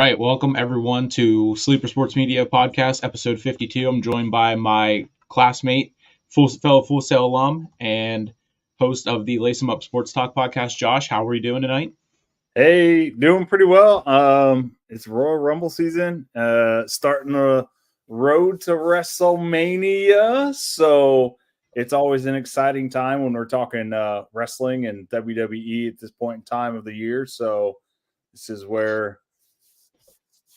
right, welcome everyone to Sleeper Sports Media Podcast, episode 52. I'm joined by my classmate, fellow Full Sail alum, and host of the Lace 'em Up Sports Talk podcast, Josh. How are you doing tonight? Hey, doing pretty well. It's Royal Rumble season. Starting the road to WrestleMania, so it's always an exciting time when we're talking wrestling and WWE at this point in time of the year. So this is where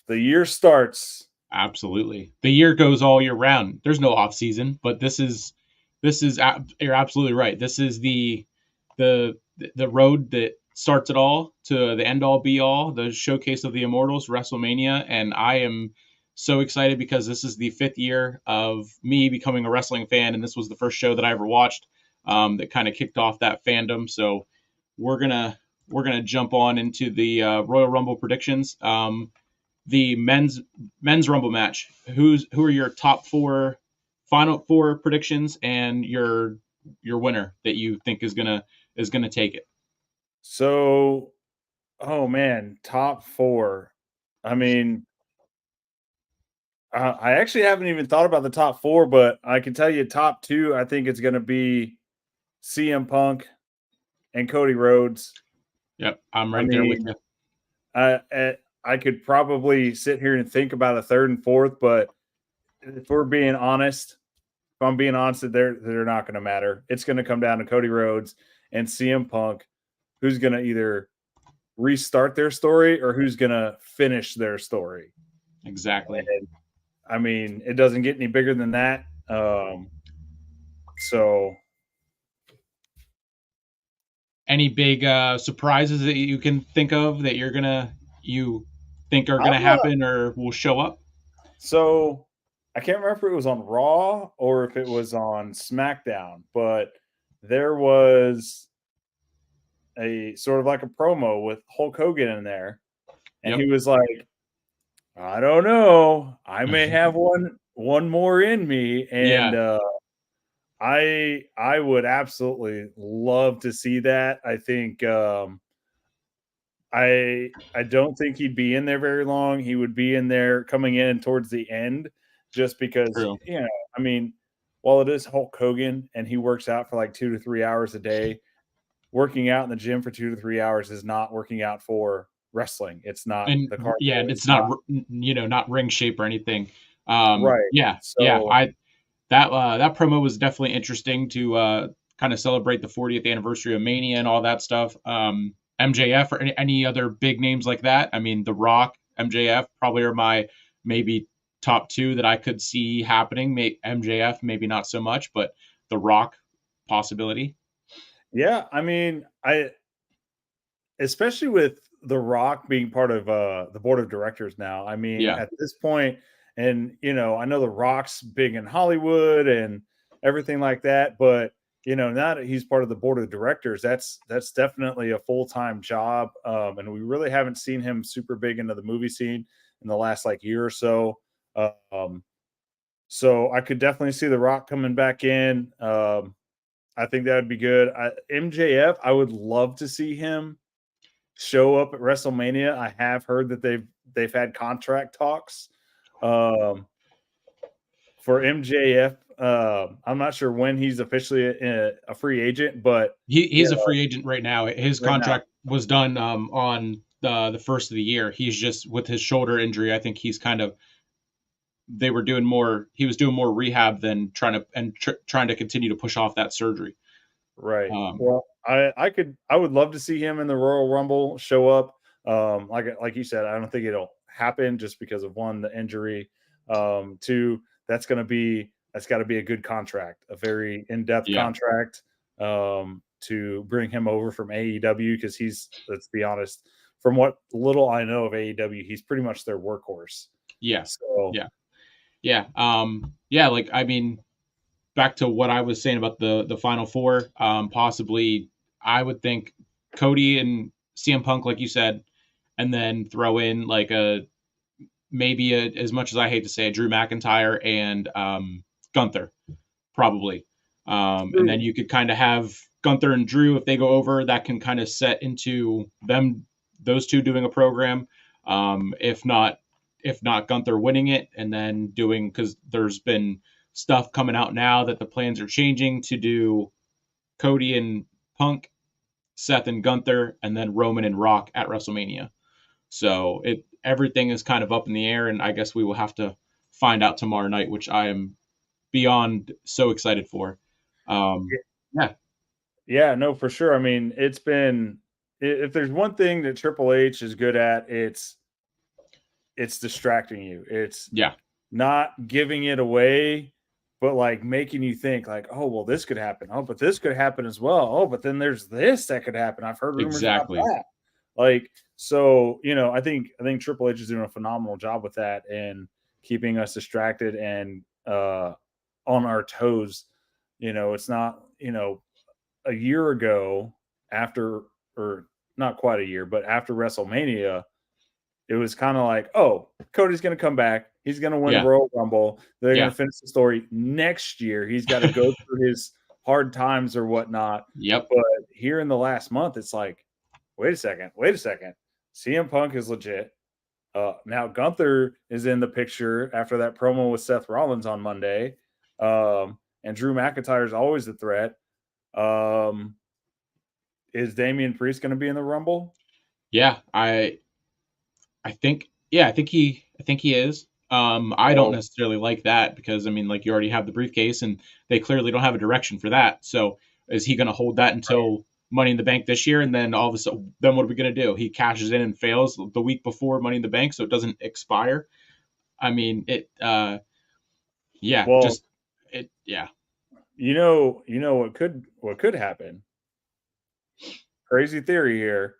the year starts. Absolutely. The year goes all year round. There's no off season, but you're absolutely right. This is the road that starts it all to the end all be all, the showcase of the Immortals, WrestleMania, and I am so excited because this is the fifth year of me becoming a wrestling fan, and this was the first show that I ever watched that kind of kicked off that fandom. So we're gonna jump on into the Royal Rumble predictions. The men's Rumble match. Who are your top four, final four predictions, and your winner that you think is gonna take it? So, oh man, top four. I mean, I actually haven't even thought about the top four, but I can tell you top two. I think it's going to be CM Punk and Cody Rhodes. Yep, I'm right there with you. I could probably sit here and think about a third and fourth, but if I'm being honest, they're not going to matter. It's going to come down to Cody Rhodes and CM Punk, who's going to either restart their story or who's going to finish their story. Exactly. And, I mean, it doesn't get any bigger than that. So, any big surprises that you can think of that you think are gonna happen or will show up? So, I can't remember if it was on Raw or if it was on SmackDown, but there was a sort of like a promo with Hulk Hogan in there, and he was like, "I don't know, I may have one more in me," and I would absolutely love to see that. I think I don't think he'd be in there very long. He would be in there coming in towards the end, just because True. I mean, while it is Hulk Hogan and he works out for like 2 to 3 hours a day, working out in the gym for 2 to 3 hours is not working out for wrestling. It's not the cardio. Yeah, it's not not ring shape or anything. Right. Yeah, so, that promo was definitely interesting to kind of celebrate the 40th anniversary of Mania and all that stuff. MJF or any other big names like that. I mean, The Rock, MJF probably are my maybe top two that I could see happening. MJF maybe not so much, but The Rock possibility. Yeah, I mean, especially with The Rock being part of the board of directors now. I mean, at this point, and I know The Rock's big in Hollywood and everything like that, but now that he's part of the board of directors, that's definitely a full-time job. And we really haven't seen him super big into the movie scene in the last year or so. So I could definitely see The Rock coming back in. I think that would be good. MJF, I would love to see him show up at WrestleMania. I have heard that they've had contract talks for MJF. I'm not sure when he's officially a free agent, but he's a free agent right now. His contract was done on the first of the year. He's just with his shoulder injury. I think he's kind of he was doing more rehab than trying to continue to push off that surgery. Right. Well, I would love to see him in the Royal Rumble show up. Like you said, I don't think it'll happen just because of one, the injury. Two, that's got to be a good contract, a very in-depth contract to bring him over from AEW, because let's be honest, from what little I know of AEW, he's pretty much their workhorse. Yeah. So I mean, back to what I was saying about the final four, possibly I would think Cody and CM Punk, like you said, and then throw in as much as I hate to say it, Drew McIntyre and Gunther, probably. And then you could kind of have Gunther and Drew, if they go over, that can kind of set into those two doing a program. If not Gunther winning it and then doing, because there's been stuff coming out now that the plans are changing to do Cody and Punk, Seth and Gunther, and then Roman and Rock at WrestleMania. So everything is kind of up in the air, and I guess we will have to find out tomorrow night, which I am beyond so excited for. Yeah, Yeah, no, for sure. I mean, it's been, if there's one thing that Triple H is good at, it's distracting you. It's yeah, not giving it away, but like making you think like, oh, well, this could happen. Oh, but this could happen as well. Oh, but then there's this that could happen. I've heard rumors about exactly. that. Like, so, I think Triple H is doing a phenomenal job with that and keeping us distracted and on our toes. It's not, a year ago after, or not quite a year, but after WrestleMania, it was kind of like, oh, Cody's going to come back. He's going to win the Yeah, Royal Rumble. They're going yeah, to finish the story next year. He's got to go through his hard times or whatnot. yep, But here in the last month, it's like, wait a second. CM Punk is legit. Now Gunther is in the picture after that promo with Seth Rollins on Monday. And Drew McIntyre is always a threat. Is Damian Priest going to be in the Rumble? yeah. I think he is. I don't Oh, necessarily like that because I mean, like you already have the briefcase, and they clearly don't have a direction for that. So is he going to hold that right. until Money in the Bank this year, and then all of a sudden, then what are we going to do? He cashes in and fails the week before Money in the Bank, so it doesn't expire. I mean, it. Yeah, Well, just it. Yeah, what could happen. Crazy theory here.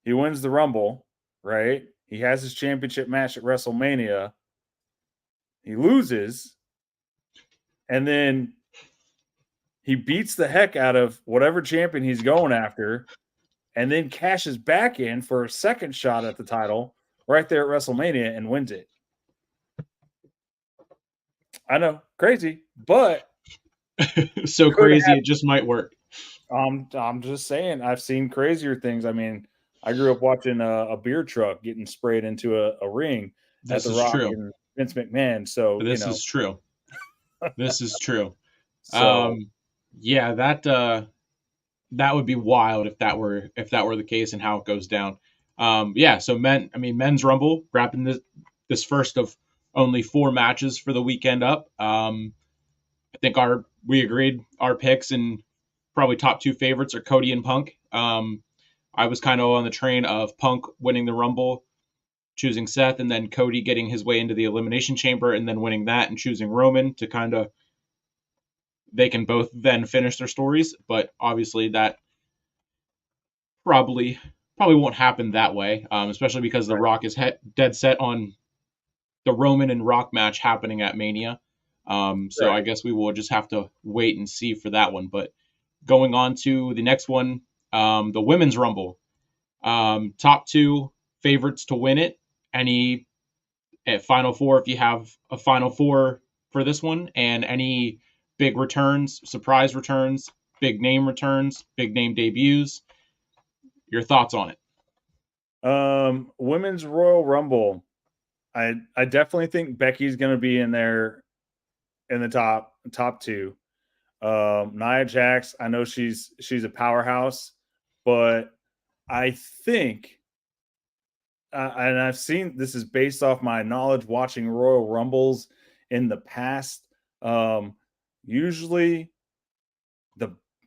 He wins the Rumble, right? He has his championship match at WrestleMania. He loses, and then he beats the heck out of whatever champion he's going after, and then cashes back in for a second shot at the title right there at WrestleMania and wins it. I know, crazy, but so could crazy happen. it just might work. I'm just saying, I've seen crazier things. I mean, I grew up watching a beer truck getting sprayed into a ring at This The is Rock true. and Vince McMahon. So, This is true. This is true. so Um, yeah, that would be wild if that were the case and how it goes down. Yeah, so men's Rumble wrapping this first of only 4 matches for the weekend up. I think we agreed our picks and probably top two favorites are Cody and Punk. I was kind of on the train of Punk winning the Rumble, choosing Seth, and then Cody getting his way into the Elimination Chamber and then winning that and choosing Roman to kind of they can both then finish their stories. But obviously that probably won't happen that way, especially because The right, Rock is dead set on the Roman and Rock match happening at Mania. So I right. guess we will just have to wait and see for that one. But going on to the next one, the Women's Rumble. Top two favorites to win it. Any at Final Four, if you have a Final Four for this one, and any big returns, surprise returns, big name debuts. Your thoughts on it? Women's Royal Rumble. I definitely think Becky's going to be in there in the top two. Nia Jax, I know she's a powerhouse, but I think, and I've seen this is based off my knowledge watching Royal Rumbles in the past. Usually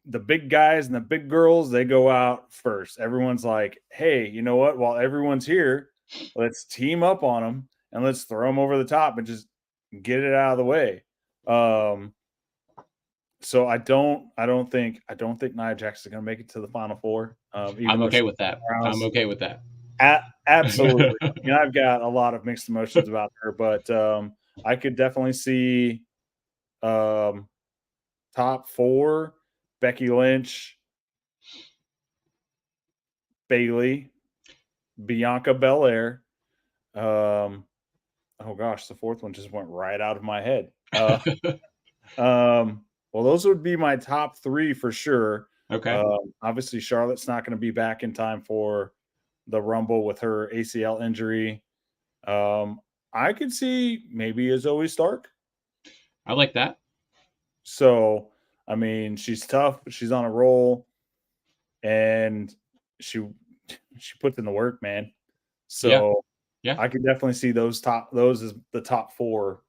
the big guys and the big girls, they go out first. Everyone's like, hey, you know what? While everyone's here, let's team up on them and let's throw them over the top and just get it out of the way. So I don't think Nia Jax is going to make it to the Final Four. Even I'm though okay she's with that. I'm house. okay with that. Absolutely. I mean, I've got a lot of mixed emotions about her, but I could definitely see um, top four: Becky Lynch, Bailey, Bianca Belair. Um, oh gosh, the fourth one just went right out of my head. Well, those would be my top three for sure. Okay. Obviously, Charlotte's not going to be back in time for the Rumble with her ACL injury. I could see maybe a Zoe Stark. I like that. So, I mean, she's tough, but she's on a roll, and she she puts in the work, man. Yeah. So Yeah. I could definitely see those as the top 4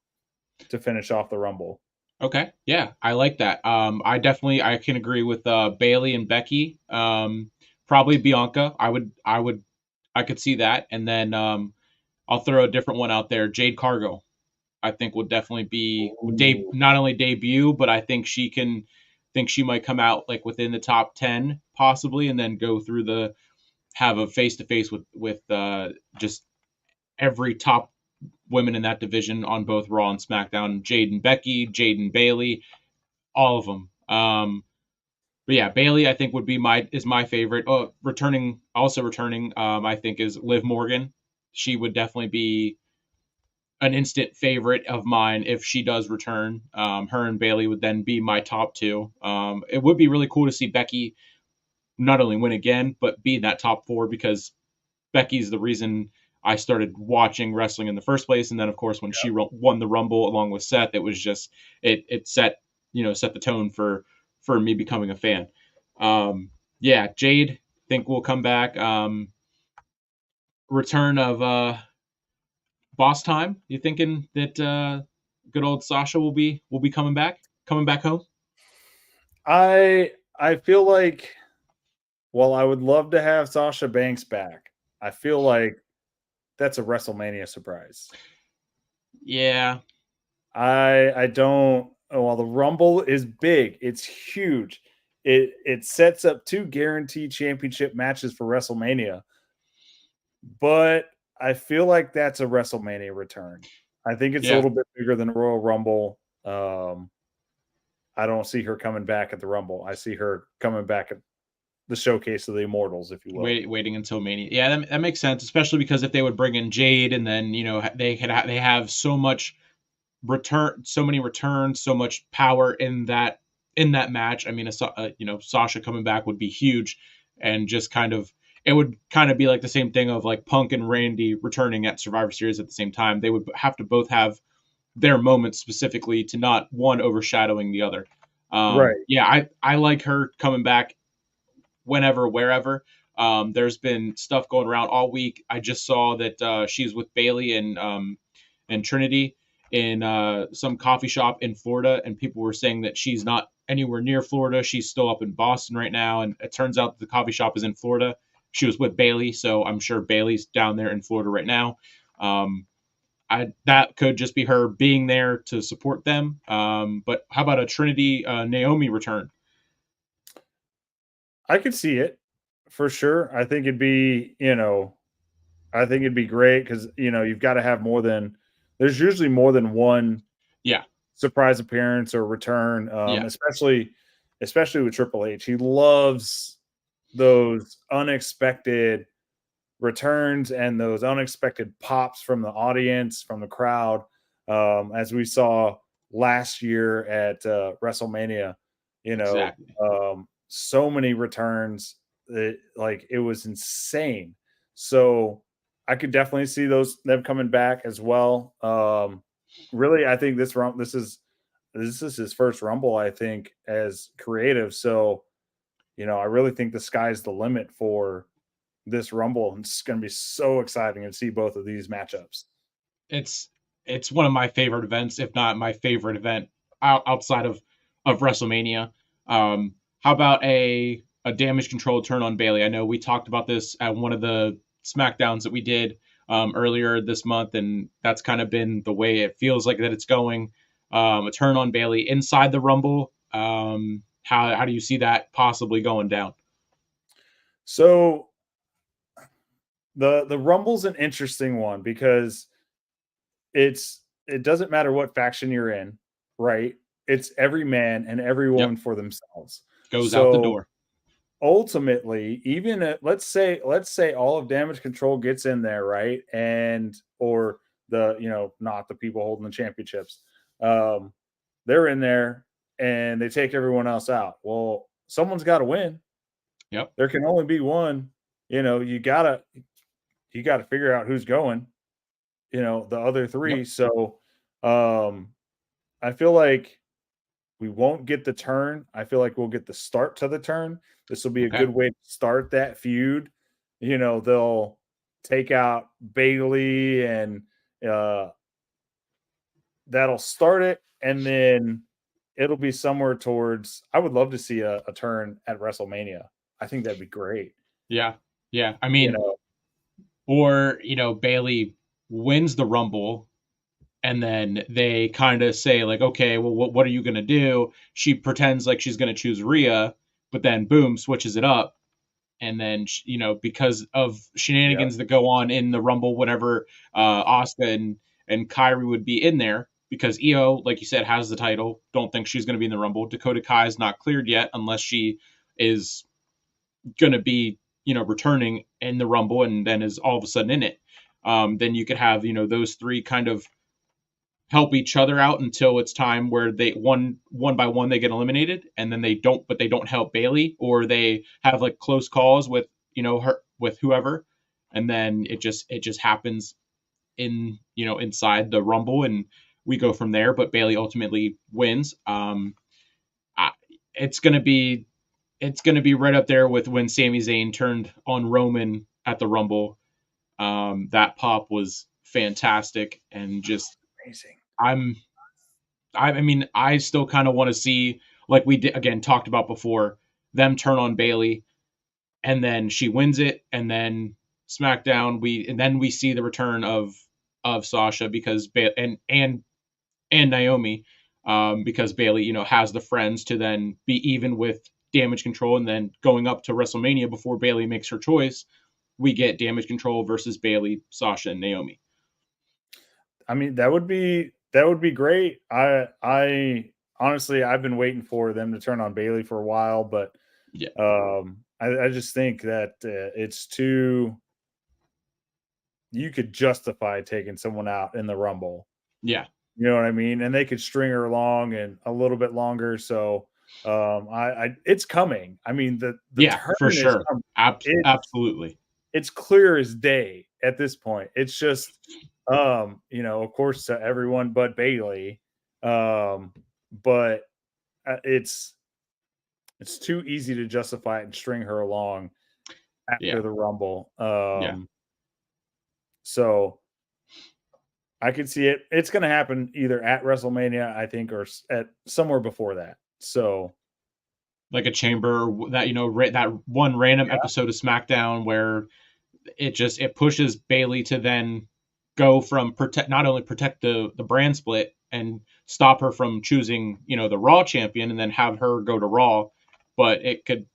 to finish off the Rumble. Okay. Yeah, I like that. I can agree with Bailey and Becky. Probably Bianca. I could see that. And then I'll throw a different one out there. Jade Cargill. I think would definitely be Ooh. not only debut, but I think she might come out like within the top 10 possibly, and then go through the have a face to face with just every top women in that division on both Raw and SmackDown. Jade and Becky, Jade and Bailey, all of them. But yeah, Bailey I think would be my favorite. Oh, returning, I think is Liv Morgan. She would definitely be an instant favorite of mine if she does return. Her and Bailey would then be my top two. It would be really cool to see Becky not only win again, but be in that top four because Becky's the reason I started watching wrestling in the first place. And then, of course, when she won the Rumble along with Seth, it was just it set set the tone for me becoming a fan. Yeah, Jade think will come back. Return of Boss Time. You thinking that good old Sasha will be coming back home? I feel like, well, I would love to have Sasha Banks back. I feel like that's a WrestleMania surprise. Yeah, I don't. Well, the Rumble is big. It's huge. It sets up 2 guaranteed championship matches for WrestleMania. But I feel like that's a WrestleMania return. I think it's a yeah. little bit bigger than Royal Rumble. I don't see her coming back at the Rumble. I see her coming back at the showcase of the Immortals, if you will. Waiting until Mania. Yeah, that makes sense, especially because if they would bring in Jade and then they have so many returns, so much power in that match. I mean, Sasha coming back would be huge, and just it would kind of be like the same thing of like Punk and Randy returning at Survivor Series at the same time. They would have to both have their moments specifically to not one overshadowing the other. Right. Yeah, I like her coming back whenever, wherever. There's been stuff going around all week. I just saw that she's with Bailey and Trinity in some coffee shop in Florida, and people were saying that she's not anywhere near Florida. She's still up in Boston right now, and it turns out the coffee shop is in Florida. She was with Bailey, so I'm sure Bailey's down there in Florida right now. That could just be her being there to support them. But how about a Trinity Naomi return? I could see it for sure. I think it'd be, I think it'd be great because, you've got to have there's usually more than one Yeah, surprise appearance or return, yeah, especially with Triple H. He loves those unexpected returns and those unexpected pops from the audience, from the crowd, as we saw last year at WrestleMania. exactly. So many returns, like it was insane. So I could definitely see them coming back as well. Really, I think this is his first Rumble, I think, as creative. So, I really think the sky's the limit for this Rumble. It's going to be so exciting to see both of these matchups. it's it's one of my favorite events, if not my favorite event outside of WrestleMania. How about a damage control turn on Bailey? I know we talked about this at one of the SmackDowns that we did earlier this month, and that's kind of been the way it feels like that it's going. A turn on Bailey inside the Rumble. How do you see that possibly going down? So the Rumble's an interesting one because it doesn't matter what faction you're in, right? It's every man and every Yep, woman for themselves. goes out the So door. ultimately, even let's say all of damage control gets in there, right? And or not the people holding the championships. Um, they're in there and they take everyone else out. Well, someone's got to win. Yep. There can only be one. you gotta figure out who's going. The other Yep. three. So, um, I feel like we won't get the turn. I feel like we'll get the start to the turn. This will be a Okay. good way to start that feud. They'll take out Bailey and uh, that'll start it. And then it'll be somewhere towards, I would love to see a turn at WrestleMania. I think that'd be great. Yeah. Yeah. I You mean, know, or Bailey wins the Rumble, and then they kind of say like, okay, well, what are you gonna do? She pretends like she's gonna choose Rhea, but then boom, switches it up, and then because of yeah, shenanigans that go on in the Rumble, whenever Asuka and Kyrie would be in there, because Io, like you said, has the title. Don't think she's going to be in the Rumble. Dakota Kai is not cleared yet, unless she is going to be returning in the Rumble, and then is all of a sudden in it. Then you could have those three kind of help each other out until it's time where they one by one they get eliminated, and then they don't help Bailey, or they have like close calls with her with whoever, and then it just happens inside the Rumble, and we go from there. But Bailey ultimately wins. I, it's gonna be right up there with when Sami Zayn turned on Roman at the Rumble. That pop was fantastic, and just amazing. I'm I mean, I still kind of want to see, like we did again talked about before, them turn on Bailey, and then she wins it, and then SmackDown we see the return of Sasha, because and Naomi, because Bailey has the friends to then be even with Damage Control, and then going up to WrestleMania before Bailey makes her choice, we get Damage Control versus Bailey, Sasha, and Naomi. I mean, that would be great. I honestly, I've been waiting for them to turn on Bailey for a while, but Yeah, I just think that it's too. You could justify taking someone out in the Rumble. yeah, You know what I mean? And they could string her along and a little bit longer. So it's coming. I mean, the yeah, for turn is sure, coming. It's absolutely. it's clear as day at this point. It's just of course to everyone but Bailey. But it's too easy to justify it and string her along after Yeah, the Rumble. yeah. So I could see it. It's going to happen either at WrestleMania, I think, or at somewhere before that. So Like a chamber that that one random yeah, episode of SmackDown where it pushes Bailey to then go from not only protect the brand split and stop her from choosing the Raw champion, and then have her go to Raw, but it could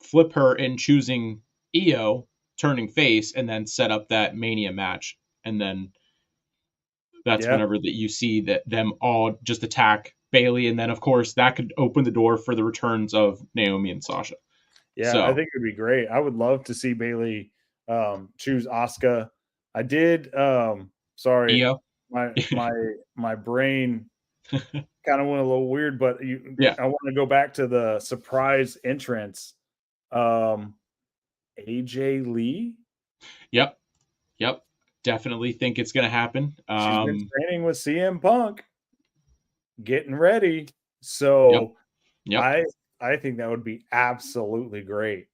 flip her in choosing Io, turning face, and then set up that Mania match, and then that's yeah, whenever that you see that them all just attack Bailey, and then of course that could open the door for the returns of Naomi and Sasha. yeah. I So think it'd be great. I would love to see Bailey choose Asuka. I did. Sorry, Io, my brain kind of went a little weird, but yeah, I want to go back to the surprise entrance. Um, AJ Lee. yep, yep, definitely think it's gonna happen. She's been training with CM Punk, getting ready. Yep, So yep. I I think that would be absolutely great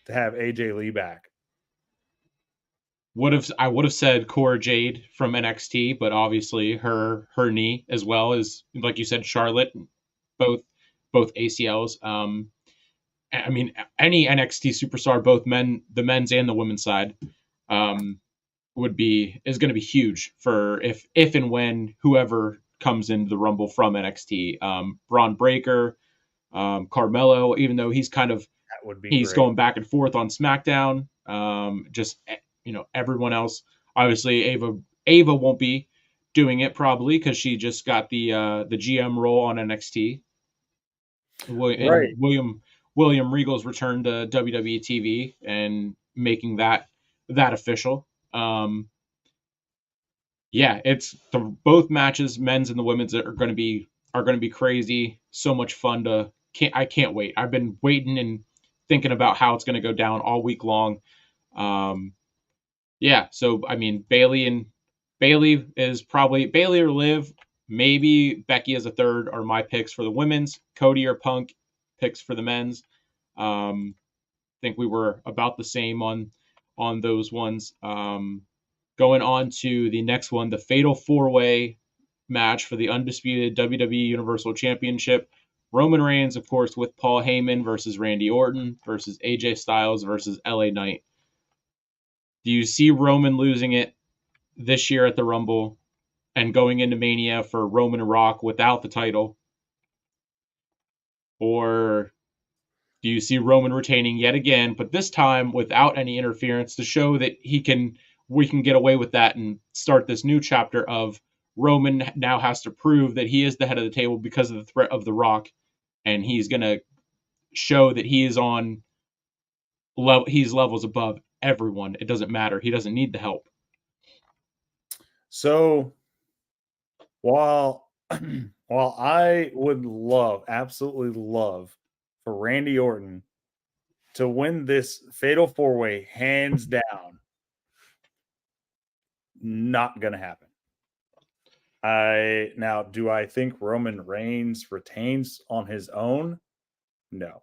to have AJ Lee back. I would have said Cora Jade from NXT, but obviously her knee, as well as like you said, Charlotte, both ACLs. I mean, any NXT superstar, both the men's and the women's side, um, is going to be huge for if and when whoever comes into the Rumble from NXT. Braun Breaker, Carmelo, even though That would be he's great. going back and forth on SmackDown. Just everyone else. Obviously, Ava won't be doing it probably because she just got the GM role on NXT. And Right. William Regal's return to WWE TV and making that official. Yeah, it's both matches, men's and the women's, are going to be crazy. So much fun I can't wait. I've been waiting and thinking about how it's going to go down all week long. Yeah, so I mean Bailey is probably Bailey or Liv, maybe Becky as a third are my picks for the women's. Cody or Punk picks for the men's. I think we were about the same on those ones. Going on to the next one, the Fatal 4-Way match for the undisputed WWE Universal Championship. Roman Reigns, of course, with Paul Heyman versus Randy Orton versus AJ Styles versus LA Knight. Do you see Roman losing it this year at the Rumble and going into Mania for Roman and Rock without the title? Or do you see Roman retaining yet again, but this time without any interference to show that we can get away with that and start this new chapter of Roman now has to prove that he is the head of the table because of the threat of The Rock, and he's going to show that he is on he's levels above everyone. It doesn't matter. He doesn't need the help. So while I would absolutely love for Randy Orton to win this Fatal 4-Way hands down, not going to happen. Do I think Roman Reigns retains on his own? No,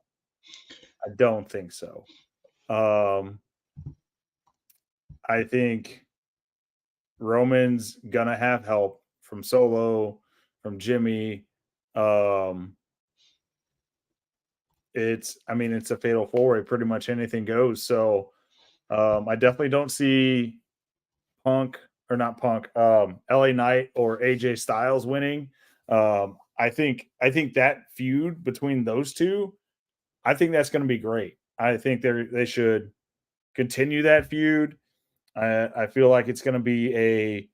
I don't think so. I think Roman's gonna have help from Solo, from Jimmy. It's a Fatal 4-Way. Pretty much anything goes. So I definitely don't see LA Knight or AJ Styles winning. I think that feud between those two, I think that's going to be great. I think they should continue that feud. I feel like it's going to be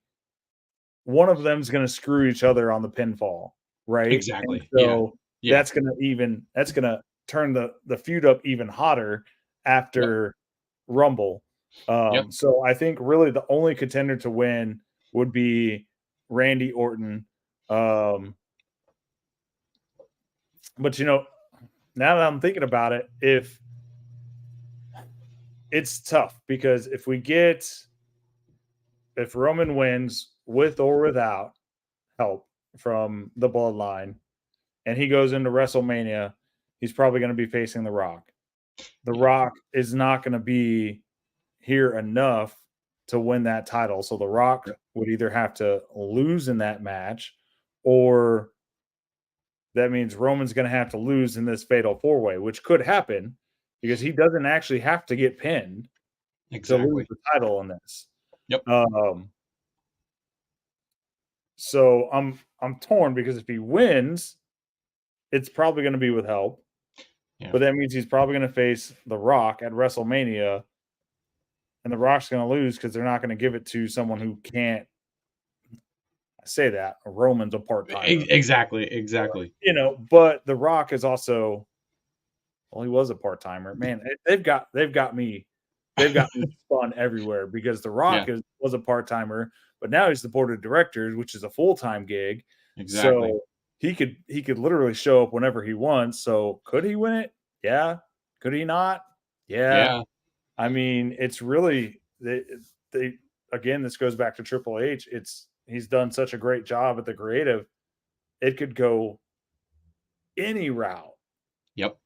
one of them's going to screw each other on the pinfall, right? Exactly. And so yeah. that's going to turn the feud up even hotter after Rumble. So I think really the only contender to win would be Randy Orton. But now that I'm thinking about it, it's tough because if Roman wins with or without help from the bloodline and he goes into WrestleMania, he's probably going to be facing The Rock. The Rock is not going to be here enough to win that title. So The Rock would either have to lose in that match, or that means Roman's going to have to lose in this Fatal 4-Way, which could happen because he doesn't actually have to get pinned to lose the title in this. Yep. So I'm torn because if he wins, it's probably going to be with help. Yeah. But that means he's probably going to face The Rock at WrestleMania, and The Rock's going to lose because they're not going to give it to someone who can't. I say that Roman's a part-timer. Exactly. But The Rock is also, well, he was a part-timer. Man, they've got me spun everywhere because The Rock was a part-timer, but now he's the board of directors, which is a full-time gig. Exactly. So he could literally show up whenever he wants. So could he win it? Yeah. Could he not? Yeah. I mean, it's really they again, this goes back to Triple H. He's done such a great job at the creative. It could go any route. Yep.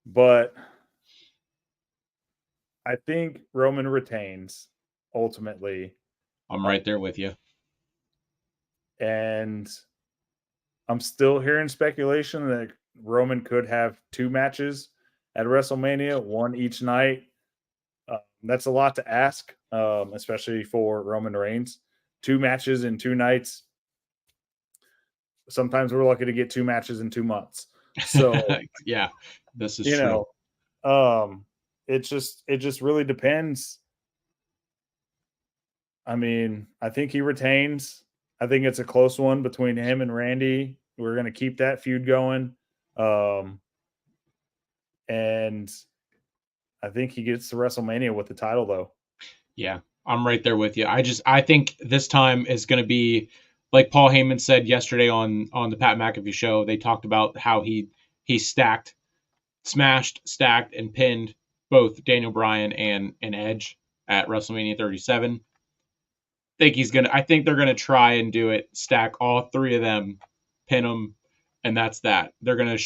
But I think Roman retains ultimately. I'm right there with you. And I'm still hearing speculation that Roman could have 2 matches at WrestleMania, one each night. That's a lot to ask, especially for Roman Reigns. 2 matches in 2 nights. Sometimes we're lucky to get 2 matches in 2 months. So yeah, this is true. It just really depends. I mean, I think he retains. I think it's a close one between him and Randy. We're going to keep that feud going. And I think he gets to WrestleMania with the title, though. Yeah, I'm right there with you. I think this time is going to be, like Paul Heyman said yesterday on the Pat McAfee show. They talked about how he stacked smashed, stacked, and pinned both Daniel Bryan and Edge at WrestleMania 37. I think they're gonna try and do it, stack all three of them, pin them, and that's that. They're gonna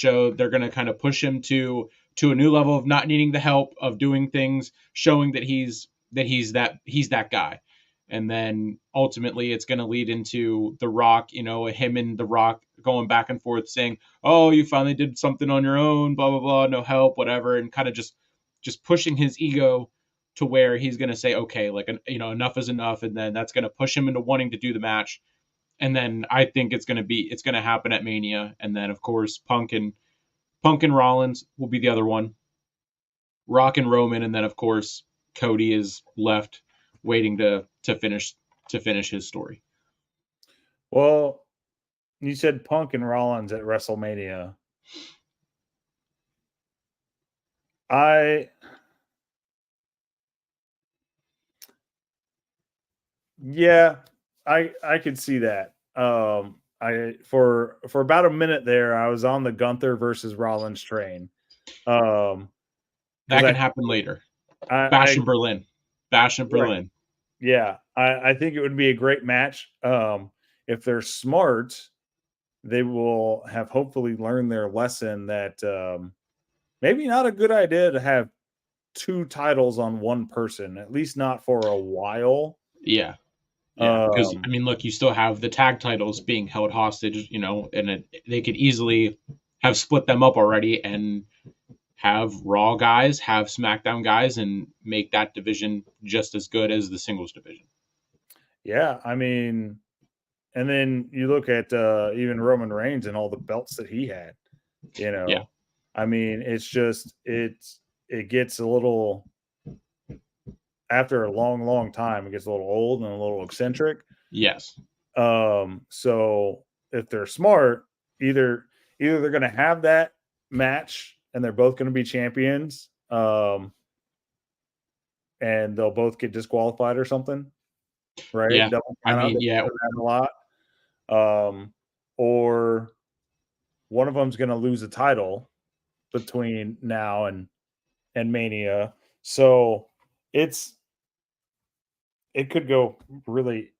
kind of push him to a new level of not needing the help, of doing things, showing that he's that guy. And then ultimately it's gonna lead into The Rock, him and The Rock going back and forth saying, "Oh, you finally did something on your own, blah blah blah, no help, whatever," and kind of just pushing his ego to where he's going to say, okay, like, enough is enough. And then that's going to push him into wanting to do the match. And then I think it's going to happen at Mania. And then of course, Punk and Rollins will be the other one, Rock and Roman. And then of course, Cody is left waiting to finish his story. Well, you said Punk and Rollins at WrestleMania. Yeah, I could see that. I for about a minute there, I was on the Gunther versus Rollins train. That can happen later. Bash in Berlin. Right. Yeah, I think it would be a great match. If they're smart, they will have hopefully learned their lesson that maybe not a good idea to have two titles on one person, at least not for a while. Yeah. Yeah, because I mean, look, you still have the tag titles being held hostage, and they could easily have split them up already and have Raw guys, have SmackDown guys, and make that division just as good as the singles division. Yeah, I mean, and then you look at even Roman Reigns and all the belts that he had. Yeah. I mean, it gets a little, after a long time, it gets a little old and a little eccentric. Yes. So if they're smart, either they're going to have that match and they're both going to be champions, and they'll both get disqualified or something, right? Yeah. I mean, yeah, a lot. Or one of them's going to lose a title between now and Mania. So it could go really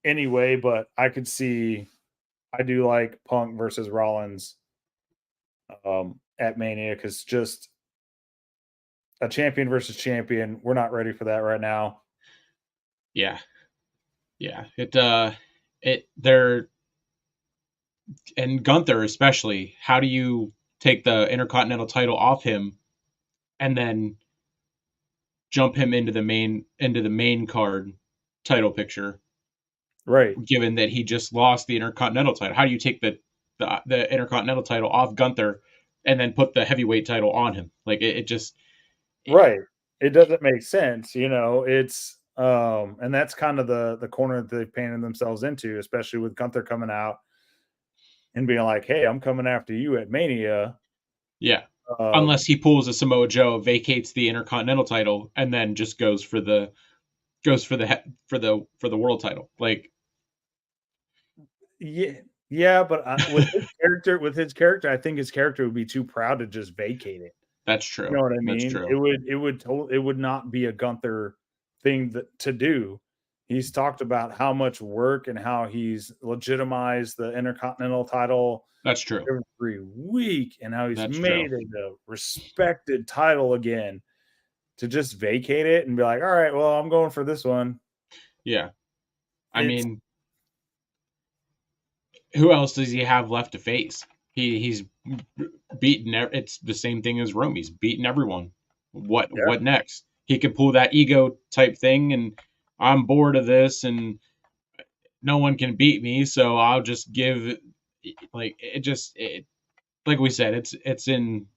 any way, but I do like Punk versus Rollins at Mania, because just a champion versus champion, we're not ready for that right now. Yeah. They're, and Gunther especially, how do you take the Intercontinental title off him and then jump him into the main card title picture? Right. Given that he just lost the Intercontinental title, how do you take the Intercontinental title off Gunther and then put the heavyweight title on him? Like it just right. It doesn't make sense, It's and that's kind of the corner that they've painted themselves into, especially with Gunther coming out and being like, "Hey, I'm coming after you at Mania." Yeah. Unless he pulls a Samoa Joe, vacates the Intercontinental title, and then just goes for the world title. Like, yeah, but with his character, I think his character would be too proud to just vacate it. That's true. You know what I mean? That's true. It would not be a Gunther thing to do. He's talked about how much work and how he's legitimized the Intercontinental title. That's true. Every week, and how he's made it a respected title again. To just vacate it and be like, all right, well, I'm going for this one. Yeah. I mean, who else does he have left to face? He's beaten. It's the same thing as Rome. He's beaten everyone. What next? He could pull that ego type thing, and I'm bored of this, and no one can beat me, so I'll just give. Like like we said, it's in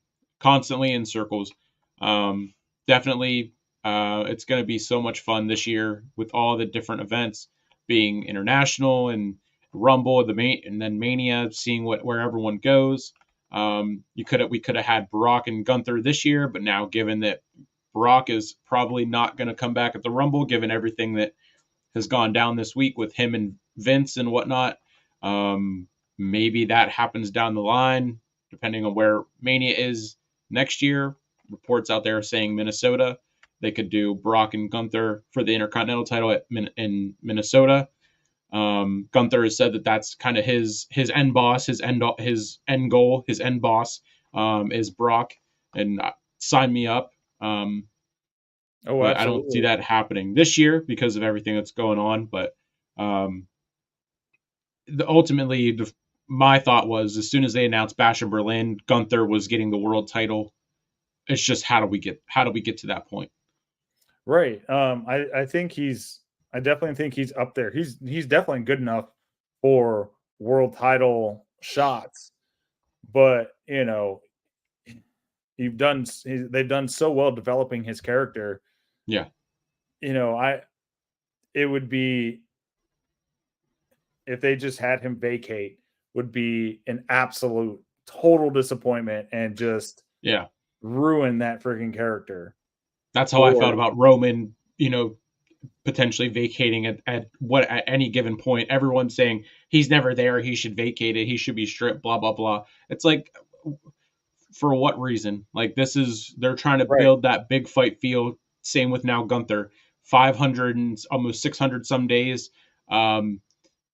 constantly in circles. Definitely, it's going to be so much fun this year with all the different events being international and Rumble, and then Mania, seeing where everyone goes. We could have had Brock and Gunther this year, but now given that Brock is probably not going to come back at the Rumble, given everything that has gone down this week with him and Vince and whatnot, maybe that happens down the line, depending on where Mania is. next year. Reports out there saying Minnesota. They could do Brock and Gunther for the Intercontinental title in Minnesota. Gunther has said that that's kind of his end boss, his end goal, his end boss is Brock, and sign me up. But I don't see absolutely. that happening this year because of everything that's going on. But ultimately, my thought was as soon as they announced Bash in Berlin, Gunther was getting the world title. It's just how do we get to that point? Right. I definitely think he's up there. He's definitely good enough for world title shots, but they've done so well developing his character. Yeah. It would be, if they just had him vacate, would be an absolute total disappointment and just ruin that freaking character. That's how I felt about Roman, potentially vacating at any given point. Everyone's saying he's never there, he should vacate it, he should be stripped, blah blah blah. It's like, for what reason? Like, they're trying to build that big fight feel. Same with now Gunther, 500 and almost 600 some days.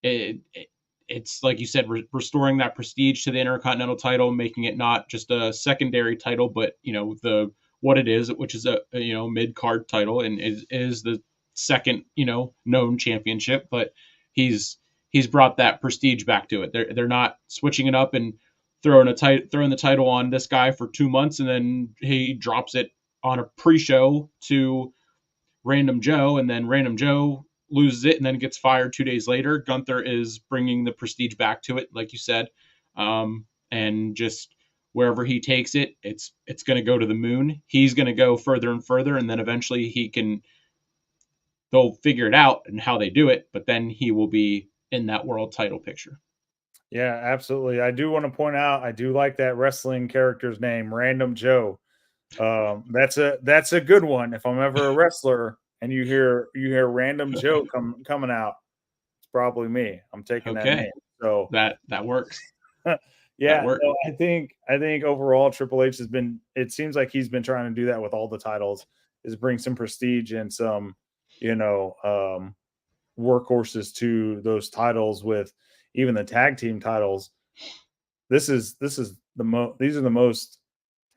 It's like you said, restoring that prestige to the Intercontinental title, making it not just a secondary title, but the what it is, which is a mid card title, and is the second known championship. But he's brought that prestige back to it. They're not switching it up and throwing the title on this guy for 2 months and then he drops it on a pre-show to Random Joe, and then Random Joe loses it and then gets fired 2 days later. Gunther is bringing the prestige back to it, like you said, and just wherever he takes it, it's going to go to the moon. He's going to go further and further, and then eventually they'll figure it out and how they do it, but then he will be in that world title picture. Yeah, absolutely. I do want to point out, I do like that wrestling character's name, Random Joe. That's a good one. If I'm ever a wrestler and you hear Random Joe coming out, it's probably me. I'm taking that name. So that works. Yeah, no, I think overall Triple H has been, it seems like he's been trying to do that with all the titles, is bring some prestige and some, workhorses to those titles. With even the tag team titles, these are the most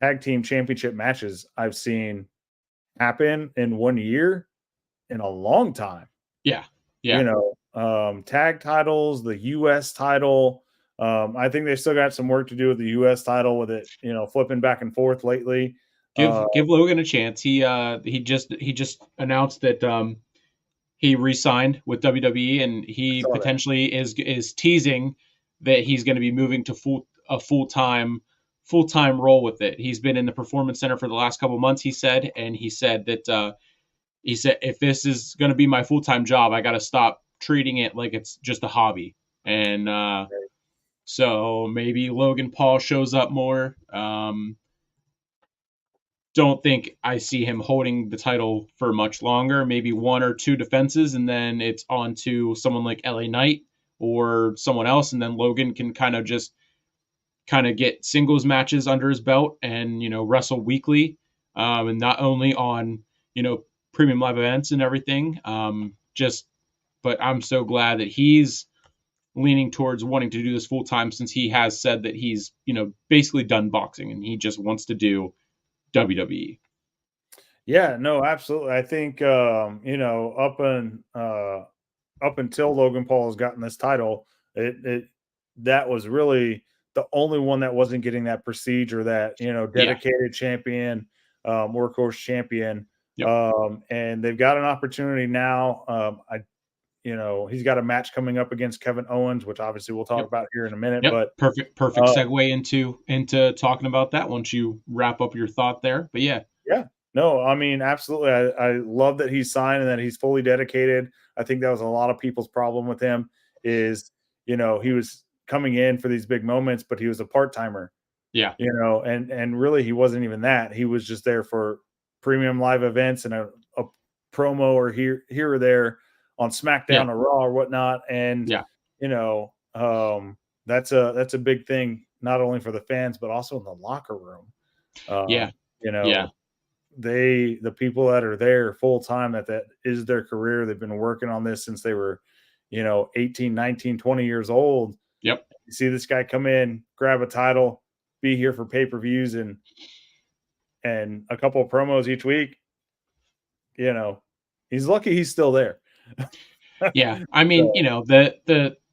tag team championship matches I've seen happen in 1 year in a long time. Yeah. Tag titles, the US title. I think they still got some work to do with the US title, with it, flipping back and forth lately. Give Logan a chance. He just announced that he re-signed with WWE, and he potentially is teasing that he's going to be moving to full-time role with it. He's been in the Performance Center for the last couple of months, he said, and he said that if this is going to be my full-time job, I got to stop treating it like it's just a hobby. And so maybe Logan Paul shows up more. Don't think I see him holding the title for much longer. Maybe 1 or 2 defenses, and then it's on to someone like LA Knight or someone else, and then Logan can kind of get singles matches under his belt and wrestle weekly, and not only on premium live events and everything. But I'm so glad that he's leaning towards wanting to do this full time, since he has said that he's basically done boxing and he just wants to do WWE. Yeah, no, absolutely. I think up until Logan Paul has gotten this title, that was really the only one that wasn't getting that prestige, or that dedicated champion, workhorse champion. Yep. And they've got an opportunity now. He's got a match coming up against Kevin Owens, which obviously we'll talk about here in a minute. Yep. But perfect segue into talking about that once you wrap up your thought there. But yeah. No, I mean, absolutely. I love that he's signed and that he's fully dedicated. I think that was a lot of people's problem with him, is he was coming in for these big moments, but he was a part-timer. Yeah. And really he wasn't even that. He was just there for premium live events and a promo or here or there on SmackDown or Raw or whatnot. And that's a big thing, not only for the fans but also in the locker room. Yeah. You Yeah. know, the people that are there full time, that is their career. They've been working on this since they were, 18, 19, 20 years old. Yep. You see this guy come in, grab a title, be here for pay-per-views and a couple of promos each week. He's lucky he's still there. Yeah. I mean, So,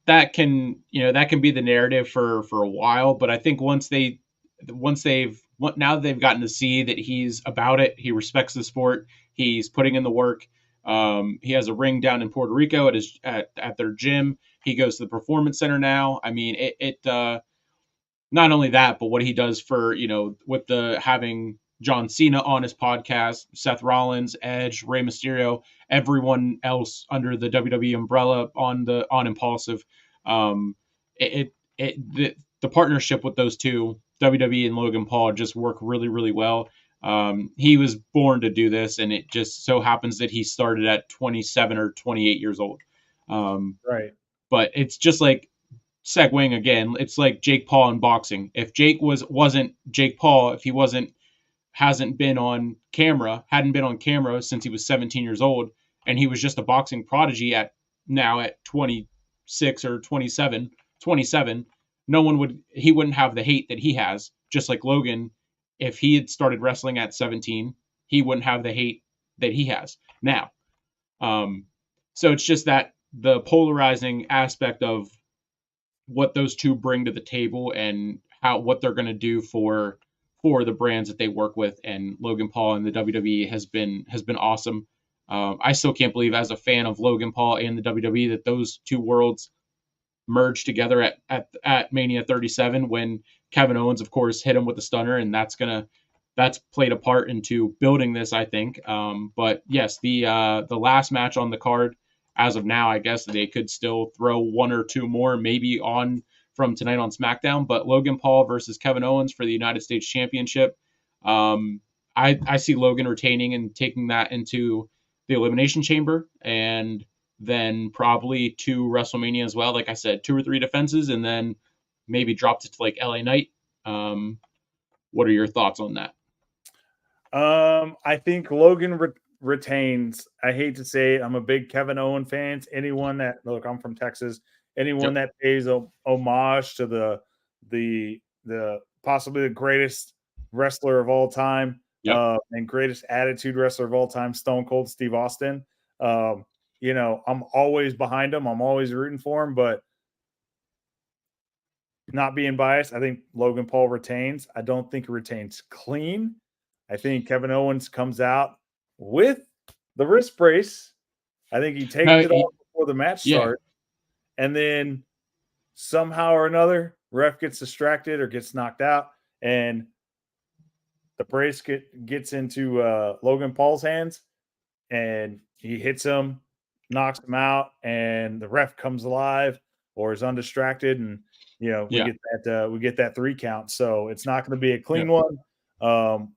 that can, that can be the narrative for a while, but I think now that they've gotten to see that he's about it, he respects the sport, he's putting in the work. He has a ring down in Puerto Rico at their gym. He goes to the performance center now. I mean, not only that, but what he does for, with the having John Cena on his podcast, Seth Rollins, Edge, Rey Mysterio, everyone else under the WWE umbrella on Impulsive. Um, the partnership with those two, WWE and Logan Paul, just work really, really well. He was born to do this, and it just so happens that he started at 27 or 28 years old. right. But it's just like segueing again, it's like Jake Paul in boxing. If Jake wasn't Jake Paul, if he hadn't been on camera since he was 17 years old, and he was just a boxing prodigy at 26 or 27, he wouldn't have the hate that he has. Just like Logan, if he had started wrestling at 17, he wouldn't have the hate that he has now. So it's just that the polarizing aspect of what those two bring to the table and what they're going to do for the brands that they work with. And Logan Paul and the WWE has been awesome. I still can't believe, as a fan of Logan Paul and the WWE, that those two worlds merged together at Mania 37 when Kevin Owens, of course, hit him with the stunner, and that's played a part into building this, I think. But yes, the last match on the card, as of now, I guess they could still throw one or two more maybe on from tonight on SmackDown. But Logan Paul versus Kevin Owens for the United States Championship. I see Logan retaining and taking that into the Elimination Chamber, and then probably to WrestleMania as well. Like I said, 2 or 3 defenses, and then maybe dropped it to like LA Knight. What are your thoughts on that? I think Logan retains. I hate to say it, I'm a big Kevin Owen fan. Anyone that I'm from Texas. Anyone Yep. that pays homage to the possibly the greatest wrestler of all time, Yep. and greatest attitude wrestler of all time, Stone Cold Steve Austin. I'm always behind him. I'm always rooting for him, but not being biased, I think Logan Paul retains. I don't think he retains clean. I think Kevin Owens comes out with the wrist brace. I think he takes it off before the match starts. And then somehow or another, ref gets distracted or gets knocked out, and the brace gets into Logan Paul's hands, and he hits him, knocks him out, and the ref comes alive or is undistracted, and we get that 3 count. So it's not going to be a clean one,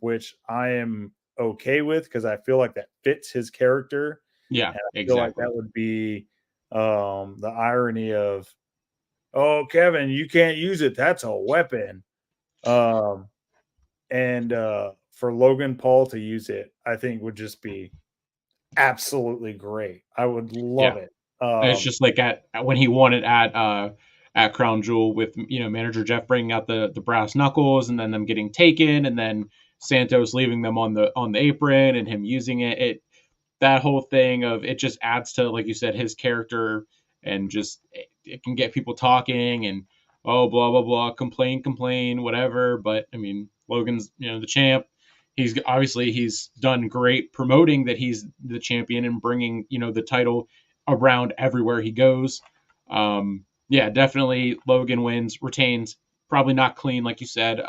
which I am okay with because I feel like that fits his character. Yeah, and I feel like that would be the irony of, oh, Kevin, you can't use it. That's a weapon. And for Logan Paul to use it, I think would just be absolutely great. I would love it. It's just like when he won it at Crown Jewel with manager Jeff bringing out the brass knuckles and then them getting taken and then Santos leaving them on the apron and him using it. That whole thing of it just adds to, like you said, his character, and just it can get people talking and blah blah blah, complain, whatever. But I mean, Logan's the champ. He's done great promoting that he's the champion and bringing the title around everywhere he goes. Definitely Logan retains, probably not clean like you said.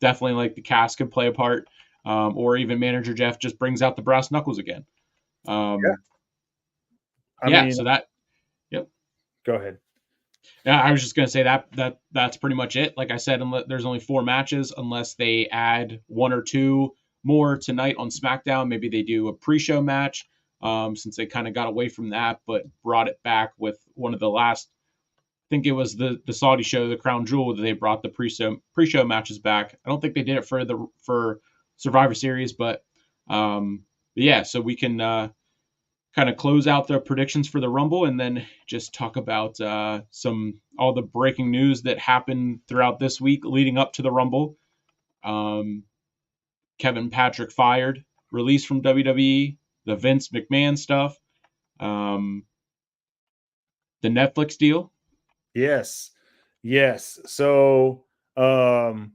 Definitely like the cast could play a part, or even manager Jeff just brings out the brass knuckles again. So that, yep. Go ahead. Yeah, I was just gonna say that's pretty much it. Like I said, there's only 4 matches, unless they add 1 or 2 more tonight on SmackDown. Maybe they do a pre-show match, since they kind of got away from that, but brought it back with one of the last think it was the Saudi show, the Crown Jewel, that they brought the pre-show matches back. I don't think they did it for Survivor Series, but yeah. So we can kind of close out the predictions for the Rumble, and then just talk about all the breaking news that happened throughout this week leading up to the Rumble. Um, Kevin Patrick fired, released from WWE, the Vince McMahon stuff, um, the Netflix deal. Yes. Yes. So I'm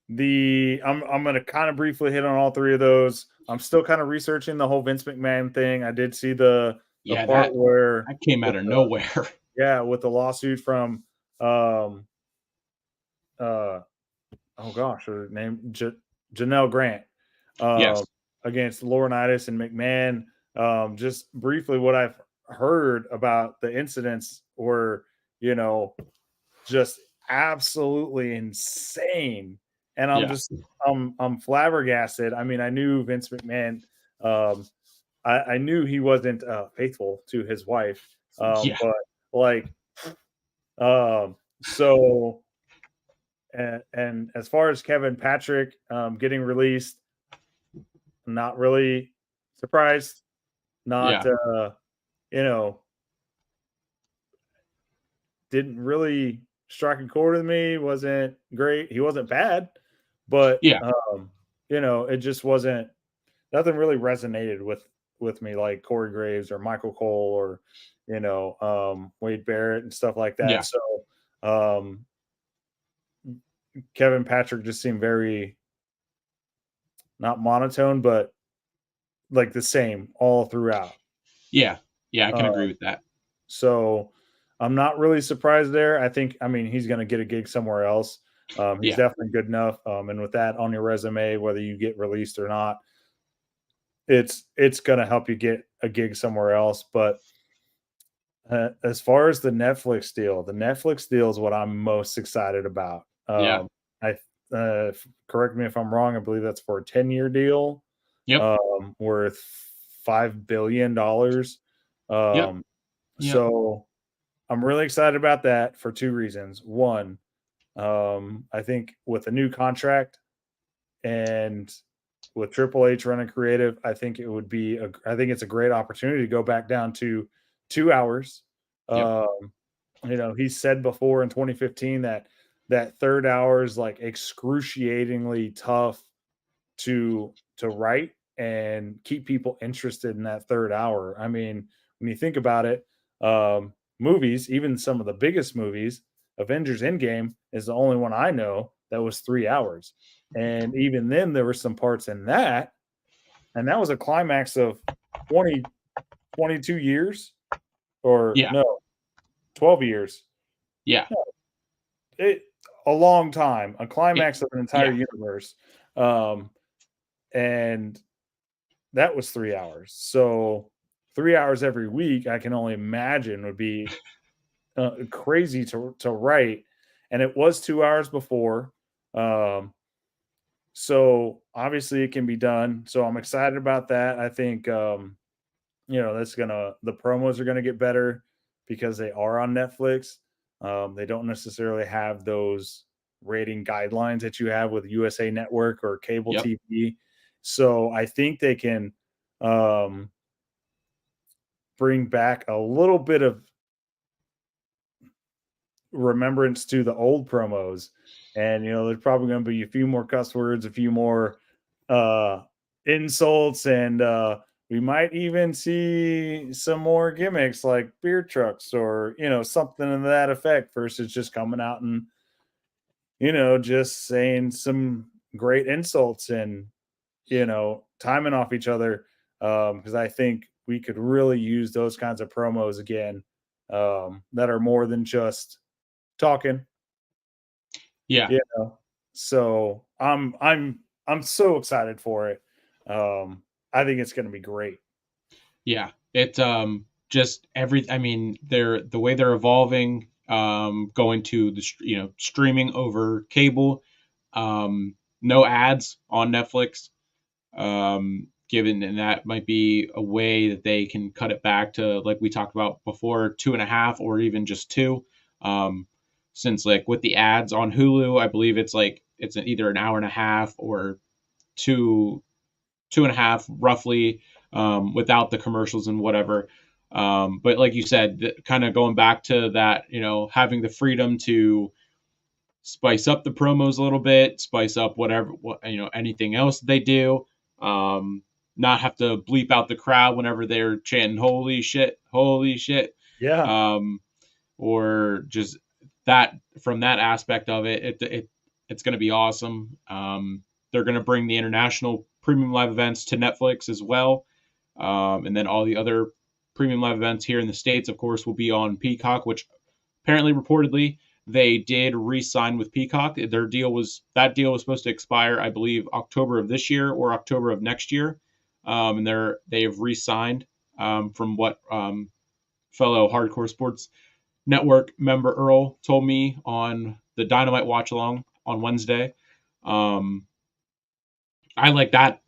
gonna kind of briefly hit on all three of those. I'm still kind of researching the whole Vince McMahon thing. I did see the part where that came out of nowhere. Yeah, with the lawsuit from oh gosh, her name Janelle Grant Yes. against Laurinaitis and McMahon. Just briefly, what I've heard about the incidents were, just absolutely insane, and I'm flabbergasted. I mean, I knew Vince McMahon. I knew he wasn't faithful to his wife, but like, so. And as far as Kevin Patrick getting released, not really surprised. Not didn't really strike a chord with me. Wasn't great. He wasn't bad, but it just wasn't. Nothing really resonated with me like Corey Graves or Michael Cole or Wade Barrett and stuff like that. Yeah. So Kevin Patrick just seemed very not monotone, but like the same all throughout. Yeah, I can agree with that. So I'm not really surprised there. I mean, he's going to get a gig somewhere else. He's definitely good enough. And with that on your resume, whether you get released or not, it's going to help you get a gig somewhere else. But as far as the Netflix deal is what I'm most excited about. Correct me if I'm wrong. I believe that's for a 10-year deal. Yep. Worth $5 billion. So I'm really excited about that for two reasons. One, I think with a new contract and with Triple H running creative, I think it's a great opportunity to go back down to 2 hours. He said before in 2015 that third hour is like excruciatingly tough to write and keep people interested in that third hour. I mean, when you think about it, movies, even some of the biggest movies, Avengers Endgame is the only one I know that was 3 hours. And even then there were some parts in that, and that was a climax of 22 years or 12 years. Yeah. A long time, a climax of an entire universe. And that was 3 hours. So 3 hours every week, I can only imagine would be crazy to write. And it was 2 hours before. So obviously it can be done. So I'm excited about that. I think, the promos are going to get better because they are on Netflix. They don't necessarily have those rating guidelines that you have with USA Network or cable TV. So I think they can bring back a little bit of remembrance to the old promos. And, there's probably going to be a few more cuss words, a few more insults, and we might even see some more gimmicks like beer trucks or, something to that effect versus just coming out and, just saying some great insults and, timing off each other. Because I think we could really use those kinds of promos again that are more than just talking. So I'm so excited for it. I think it's going to be great. It just I mean, the way they're evolving, going to the streaming over cable, no ads on Netflix, given, and that might be a way that they can cut it back to, like we talked about before, 2.5 or even just 2. Um, since like with the ads on Hulu, I believe it's either an hour and a half or 2.5 roughly, without the commercials and whatever. But like you said, kind of going back to that, having the freedom to spice up the promos a little bit, spice up anything else they do. Not have to bleep out the crowd whenever they're chanting "Holy shit, holy shit," Yeah. um, or just that from that aspect of it's going to be awesome. They're going to bring the international premium live events to Netflix as well, and then all the other premium live events here in the States, of course, will be on Peacock, which apparently reportedly they did re-sign with Peacock. That deal was supposed to expire, I believe, October of this year or October of next year, and they have re-signed, from what fellow Hardcore Sports Network member Earl told me on the Dynamite watch along on Wednesday. Um, I like that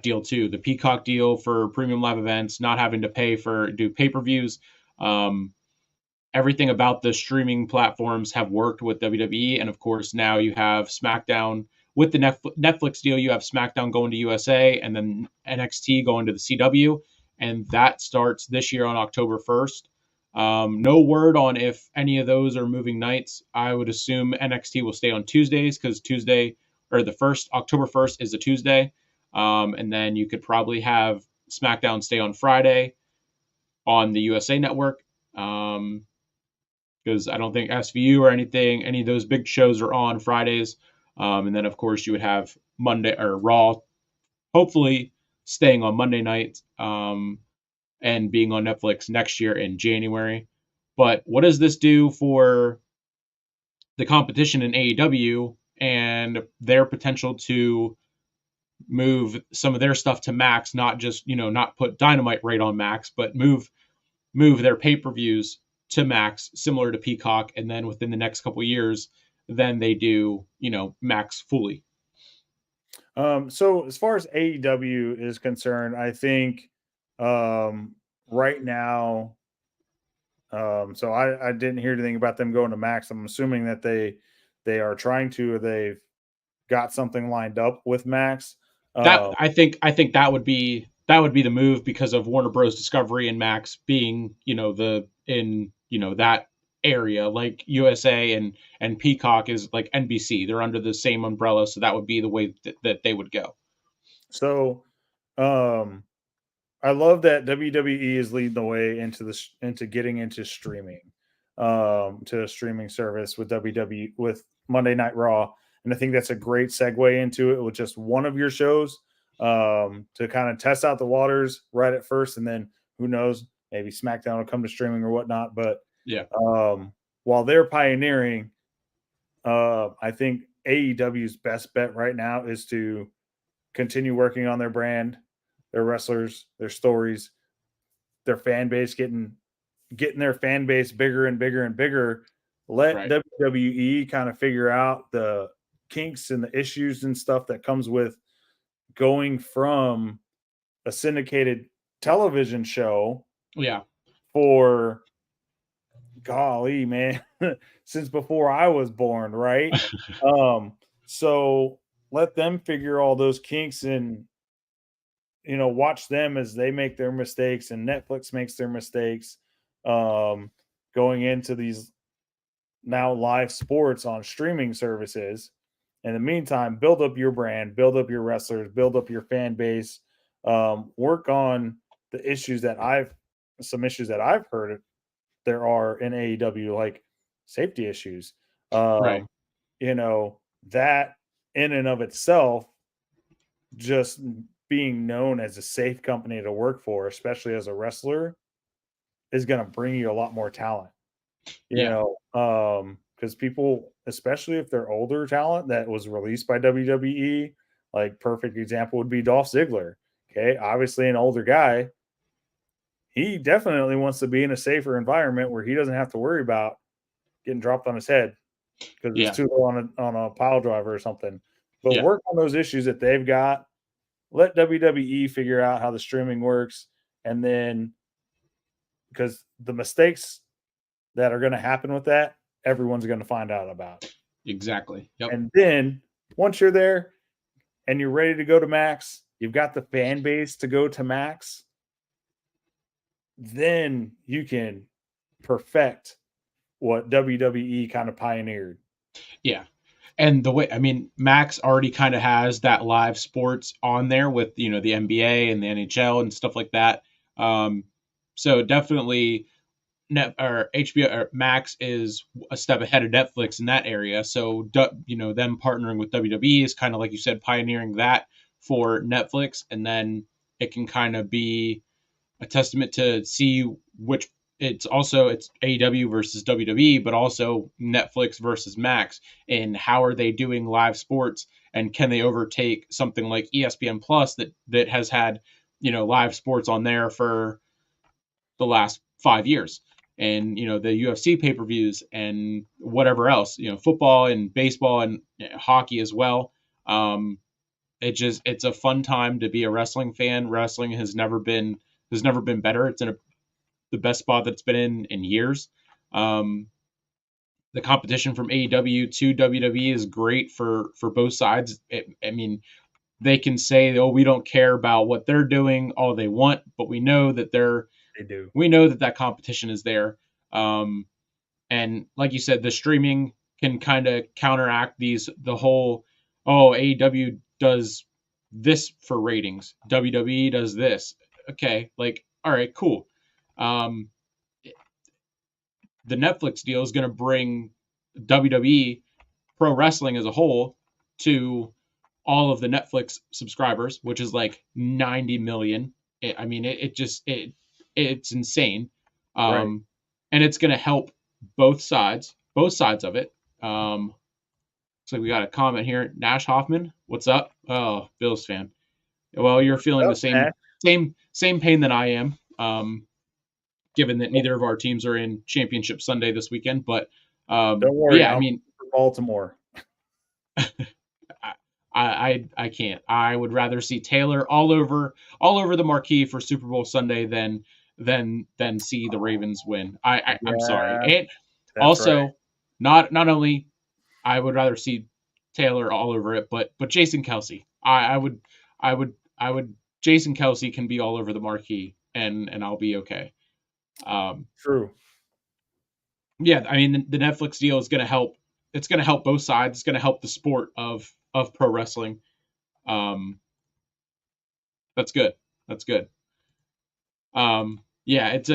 deal too. The Peacock deal for premium live events, not having to pay for do pay-per-views. Um, Everything about the streaming platforms have worked with WWE, and of course now you have SmackDown with the Netflix deal. You have SmackDown going to USA, and then NXT going to the CW, and that starts this year on October 1st. No word on if any of those are moving nights. I would assume NXT will stay on Tuesdays because Tuesday or the first October 1st is a Tuesday, and then you could probably have SmackDown stay on Friday on the USA Network. Because I don't think SVU or any of those big shows are on Fridays. And then, of course, you would have Monday or Raw, hopefully staying on Monday night, and being on Netflix next year in January. But what does this do for the competition in AEW and their potential to move some of their stuff to Max, not just, not put Dynamite right on Max, but move their pay-per-views to Max, similar to Peacock, and then within the next couple of years, then they do, Max fully. So as far as AEW is concerned, I think right now, so I didn't hear anything about them going to Max. I'm assuming that they are trying to, or they've got something lined up with Max. That I think that would be the move because of Warner Bros. Discovery and Max being, that area, like USA and Peacock is like NBC. They're under the same umbrella, so that would be the way that they would go. So um I love that WWE is leading the way into getting into streaming, to a streaming service with WWE with Monday Night Raw, and I think that's a great segue into it with just one of your shows, to kind of test out the waters right at first, and then who knows, maybe SmackDown will come to streaming or whatnot. But Yeah, while they're pioneering, I think AEW's best bet right now is to continue working on their brand, their wrestlers, their stories, their fan base, getting their fan base bigger and bigger and bigger. Let right. WWE kind of figure out the kinks and the issues and stuff that comes with going from a syndicated television show Yeah, for, golly, man, since before I was born, right? So let them figure all those kinks and, watch them as they make their mistakes and Netflix makes their mistakes, going into these now live sports on streaming services. In the meantime, build up your brand, build up your wrestlers, build up your fan base, work on some issues that I've heard there are in AEW, like safety issues. right. Um, that in and of itself, just being known as a safe company to work for, especially as a wrestler, is going to bring you a lot more talent. Yeah, Because people, especially if they're older talent that was released by WWE, like perfect example would be Dolph Ziggler. Okay, obviously an older guy, he definitely wants to be in a safer environment where he doesn't have to worry about getting dropped on his head because it's yeah, too low on a pile driver or something. But yeah, work on those issues that they've got. let WWE figure out how the streaming works, and then because the mistakes that are going to happen with that, everyone's going to find out about. Exactly. Yep. And then once you're there and you're ready to go to Max, you've got the fan base to go to Max, then you can perfect what WWE kind of pioneered. Yeah. And the way, I mean, Max already kind of has that live sports on there with, the NBA and the NHL and stuff like that. So definitely net or HBO or Max is a step ahead of Netflix in that area. So, them partnering with WWE is kind of, like you said, pioneering that for Netflix. And then it can kind of be a testament to see which it's AEW versus WWE, but also Netflix versus Max, and how are they doing live sports, and can they overtake something like ESPN Plus that has had live sports on there for the last 5 years, and the UFC pay-per-views and whatever else, football and baseball and hockey as well. It's a fun time to be a wrestling fan. Wrestling has never been better. It's in the best spot that it's been in years. Um, the competition from AEW to WWE is great for both sides. I mean, they can say, "Oh, we don't care about what they're doing all they want," but we know that They do. we know that competition is there. Um, and like you said, the streaming can kind of counteract the whole, oh, AEW does this for ratings, WWE does this. Okay, like, all right, cool. Um, the Netflix deal is going to bring WWE pro wrestling as a whole to all of the Netflix subscribers, which is like 90 million. I mean, it's insane. Right. And it's going to help both sides of it. So we got a comment here. Nash Hoffman, what's up? Oh, Bills fan. Well, you're feeling the Up, same pain that I am. Given that neither of our teams are in Championship Sunday this weekend, but don't worry. yeah, I mean, for Baltimore. I can't. I would rather see Taylor all over the marquee for Super Bowl Sunday than see the Ravens win. I'm sorry. And also, right. not only I would rather see Taylor all over it, but Jason Kelsey. I would Jason Kelsey can be all over the marquee, and I'll be okay. True. Yeah, I mean, the Netflix deal is going to help. It's going to help both sides. It's going to help the sport of pro wrestling. That's good. That's good. Yeah, it's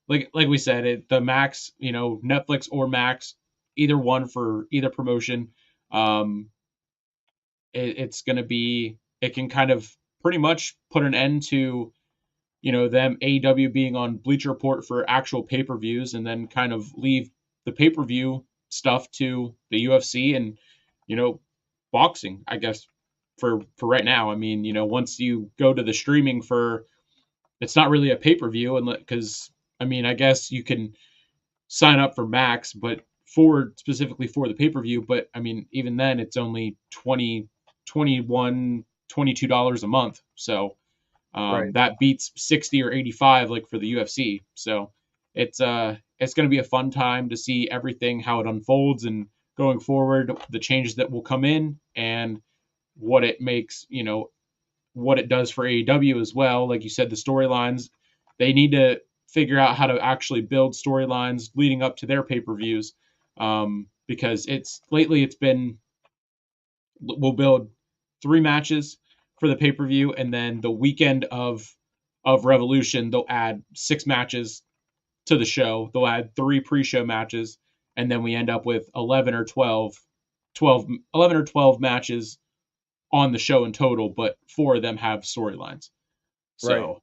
like we said, the Max, Netflix or Max, either one for either promotion. Um, it's going to be. It can kind of pretty much put an end to them AEW being on Bleacher Report for actual pay-per-views, and then kind of leave the pay-per-view stuff to the UFC and boxing, I guess, for right now. I mean, once you go to the streaming for, it's not really a pay-per-view, and because I mean, I guess you can sign up for Max, but specifically for the pay-per-view, but I mean, even then it's only $22 a month. So Right. that beats 60 or 85 like for the UFC. So it's going to be a fun time to see everything, how it unfolds, and going forward, the changes that will come in, and what it makes, what it does for AEW as well. Like you said, the storylines, they need to figure out how to actually build storylines leading up to their pay-per-views. Because it's been, we'll build 3 matches for the pay-per-view, and then the weekend of Revolution, they'll add 6 matches to the show. They'll add 3 pre-show matches, and then we end up with 11 or 12 matches on the show in total, but 4 of them have storylines. Right. So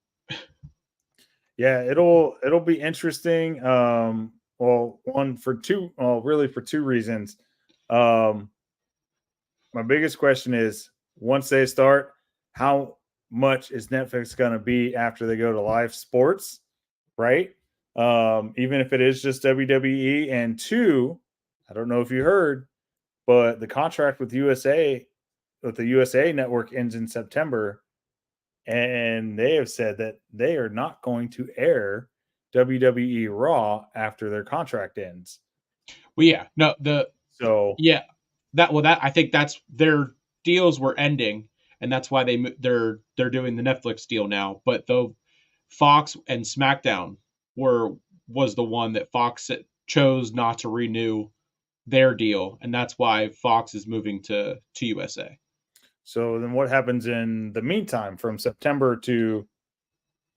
Yeah, it'll be interesting. Well, really for 2 reasons. My biggest question is, once they start, how much is Netflix going to be after they go to live sports, right? Even if it is just WWE. And 2, I don't know if you heard, but the contract with the USA network ends in September. and they have said that they are not going to air WWE Raw after their contract ends. Well, yeah, no, So yeah, that I think that's their deals were ending, and that's why they're doing the Netflix deal now. But though Fox and SmackDown was the one that Fox chose not to renew their deal, and that's why Fox is moving to USA. So then what happens in the meantime from September to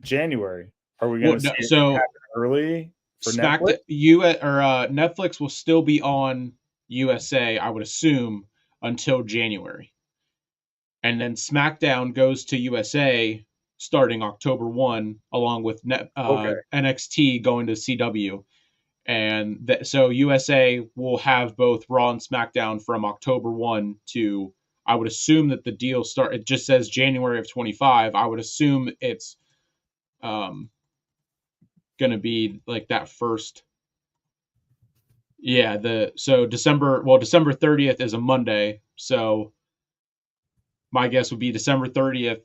January? Are we going Well, to see no, it so happen early for Smack Netflix? Netflix will still be on USA, I would assume, until January, and then SmackDown goes to USA starting October 1, along with Okay. NXT going to CW, and so USA will have both Raw and SmackDown from October 1 to. I would assume that the deal start. It just says January of 25. I would assume it's um, going to be like that first. Yeah, December 30th is a Monday, so my guess would be December 30th.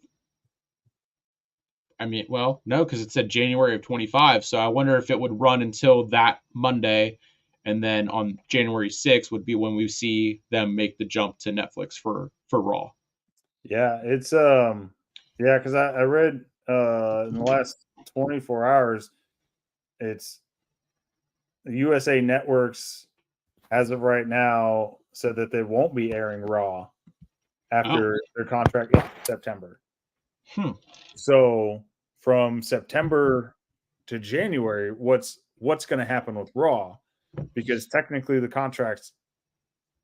I mean, well, no, because it said January of 25, so I wonder if it would run until that Monday, and then on January 6th would be when we see them make the jump to Netflix for Raw. Yeah, it's yeah, because I read in the last 24 hours, it's USA Networks as of right now said that they won't be airing Raw Oh, after their contract ends in September. hmm. So from September to January, what's going to happen with Raw? Because technically the contract's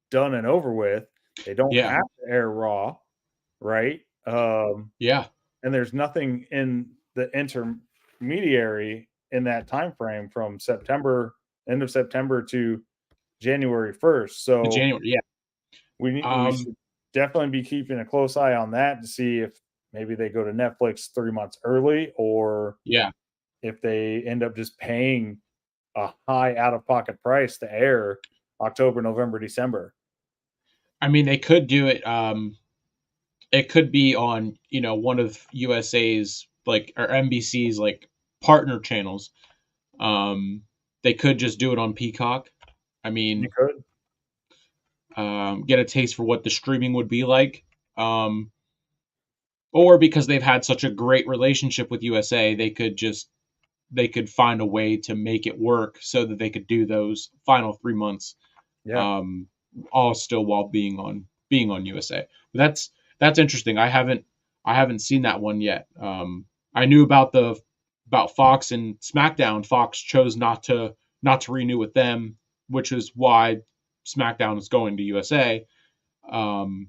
done and over with. They don't Yeah, have to air Raw, right? yeah. And there's nothing in the intermediary in that time frame from September, end of September to January 1st. The So January, yeah. we should definitely be keeping a close eye on that to see if maybe they go to Netflix 3 months early, or Yeah. if they end up just paying a high out of pocket price to air October, November, December. I mean, they could do it. It could be on one of USA's like or NBC's like partner channels. Um, they could just do it on Peacock. I You mean, could. get a taste for what the streaming would be like. Um, or because they've had such a great relationship with USA, they could find a way to make it work so that they could do those final 3 months, Yeah. um, all still while being on USA. That's interesting. I haven't seen that one yet. I knew about Fox and SmackDown. Fox chose not to renew with them, which is why SmackDown is going to USA. Um,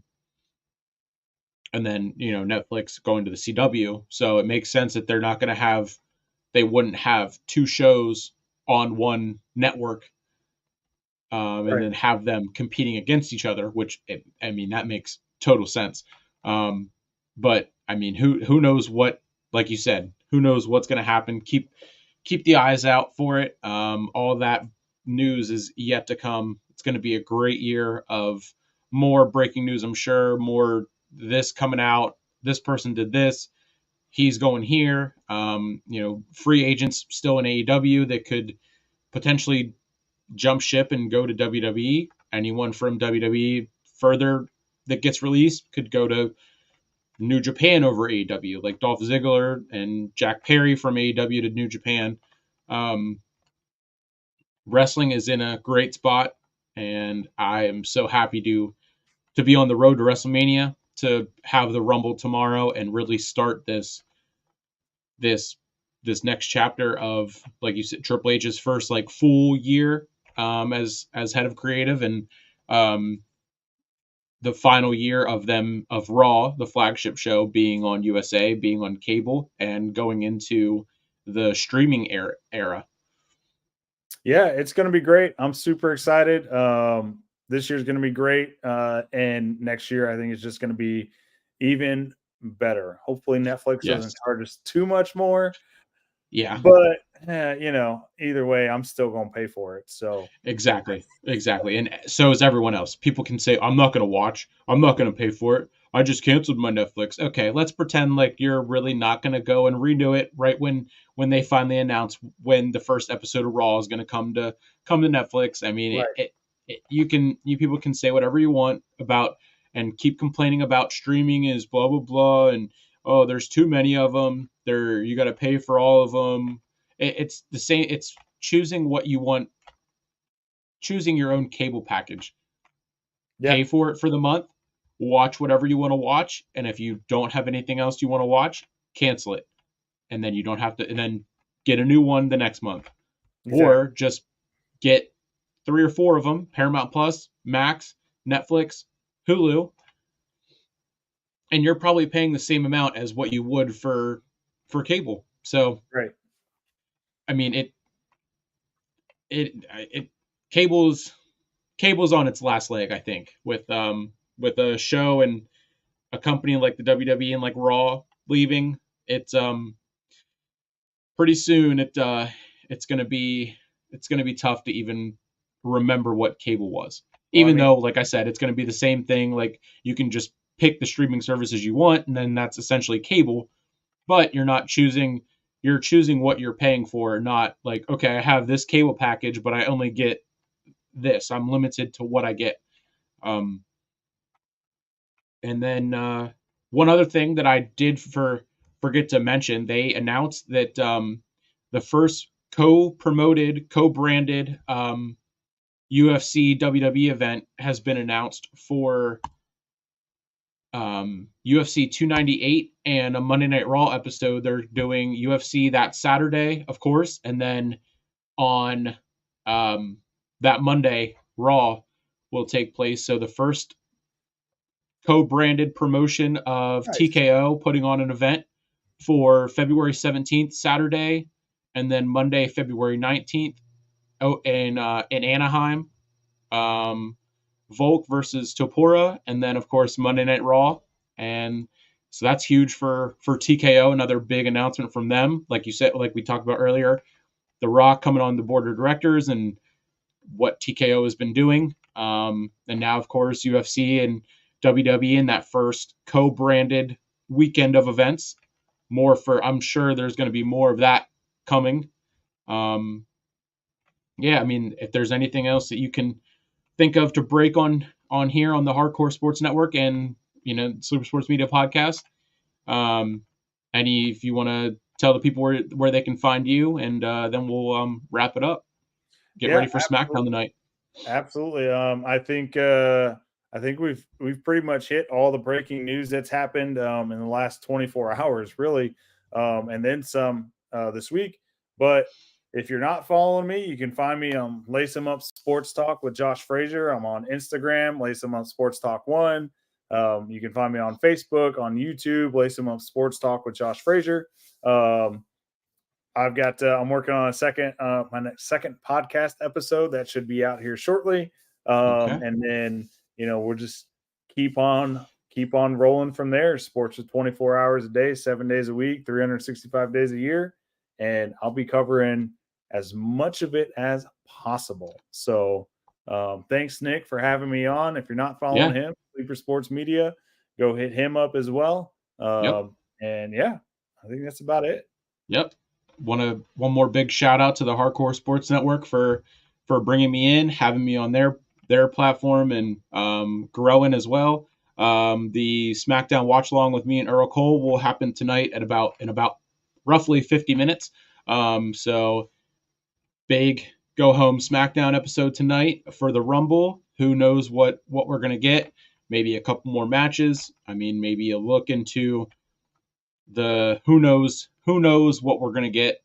and then Netflix going to the CW. So it makes sense that they wouldn't have two shows on one network, and Right. then have them competing against each other. I mean, that makes total sense. Um, but I mean, who knows what? Like you said, who knows what's going to happen? Keep the eyes out for it. All that news is yet to come. It's going to be a great year of more breaking news. I'm sure more this coming out. This person did this. He's going here. Free agents still in AEW that could potentially jump ship and go to WWE. Anyone from WWE further that gets released could go to New Japan over AEW, like Dolph Ziggler and Jack Perry from AEW to New Japan. Um, Wrestling is in a great spot, and I am so happy to be on the road to WrestleMania, to have the Rumble tomorrow, and really start this this next chapter of, like you said, Triple H's first like full year, as head of creative, and um, the final year of Raw, the flagship show, being on USA, being on cable, and going into the streaming era. Yeah, it's going to be great. I'm super excited. This year's going to be great. And next year, I think it's just going to be even better. Hopefully, Netflix doesn't Yes. charge us too much more. Yeah. But, either way, I'm still going to pay for it. So, Exactly. And so is everyone else. People can say, I'm not going to watch. I'm not going to pay for it. I just canceled my Netflix. Okay, let's pretend like you're really not going to go and renew it right when they finally announce when the first episode of Raw is going to come to Netflix. I mean, Right. you people can say whatever you want about and keep complaining about streaming is blah blah blah and oh there's too many of them. You got to pay for all of them. It's the same. It's choosing what you want, choosing your own cable package. Yeah. Pay for it for the month, watch whatever you want to watch, and if you don't have anything else you want to watch, cancel it, and then you don't have to, and then get a new one the next month, or Exactly. just get 3 or 4 of them: Paramount Plus, Max, Netflix, Hulu, and you're probably paying the same amount as what you would for cable. So Right. I mean, it cable's on its last leg, I think, with a show and a company like the WWE and like Raw leaving. It's pretty soon it's gonna be tough to even remember what cable was. Well, I Even mean, though, like I said, it's gonna be the same thing. Like you can just pick the streaming services you want, and then that's essentially cable. But you're choosing what you're paying for, not like, okay, I have this cable package, but I only get this. I'm limited to what I get. Um, and then one other thing that I did forget to mention, they announced that the first co-promoted, co-branded UFC WWE event has been announced for UFC 298 and a Monday Night Raw episode. They're doing UFC that Saturday, of course, and then on um, that Monday, Raw will take place. So the first co-branded promotion of nice. TKO putting on an event for February 17th, Saturday, and then Monday, February 19th, in Anaheim. Um, Volk versus Topura, and then of course Monday Night Raw, and so that's huge for TKO. Another big announcement from them, like you said, like we talked about earlier. The Rock coming on the board of directors and what TKO has been doing, and now of course UFC and WWE in that first co-branded weekend of events. More for I'm sure there's going to be more of that coming. Um, yeah, I mean, if there's anything else that you can think of to break on here on the Hardcore Sports Network and Sleeper Sports Media Podcast. Um, if you want to tell the people where they can find you, and then we'll wrap it up. Get Yeah, ready for SmackDown absolutely. tonight. Absolutely. I think we've pretty much hit all the breaking news that's happened in the last 24 hours, really, and then some this week. But if you're not following me, you can find me on Lace 'em Up Sports Talk with Josh Frazier. I'm on Instagram, Lace 'em Up Sports Talk One. You can find me on Facebook, on YouTube, Lace 'em Up Sports Talk with Josh Frazier. Um, I've got I'm working on a second my next second podcast episode that should be out here shortly. Okay. And then we'll just keep on rolling from there. Sports is 24 hours a day, 7 days a week, 365 days a year, and I'll be covering as much of it as possible. So thanks, Nick, for having me on. If you're not Yeah. following him, Sleeper Sports Media, go hit him up as well. Yep. And yeah, I think that's about it. Yep. One more big shout out to the Hardcore Sports Network for bringing me in, having me on their platform, and growing as well. The SmackDown watch along with me and Earl Cole will happen tonight at about roughly 50 minutes. So big go home SmackDown episode tonight for the Rumble. Who knows what we're gonna get? Maybe a couple more matches. I mean, maybe a look into the who knows what we're gonna get.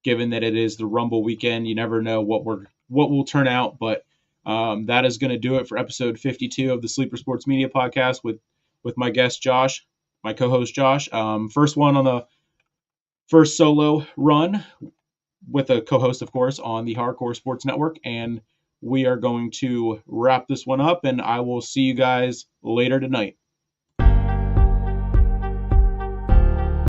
Given that it is the Rumble weekend, you never know what will turn out. But that is going to do it for episode 52 of the Sleeper Sports Media Podcast with my guest Josh, my co-host Josh. First one on the first solo run with a co-host, of course, on the Hardcore Sports Network, and we are going to wrap this one up. And I will see you guys later tonight.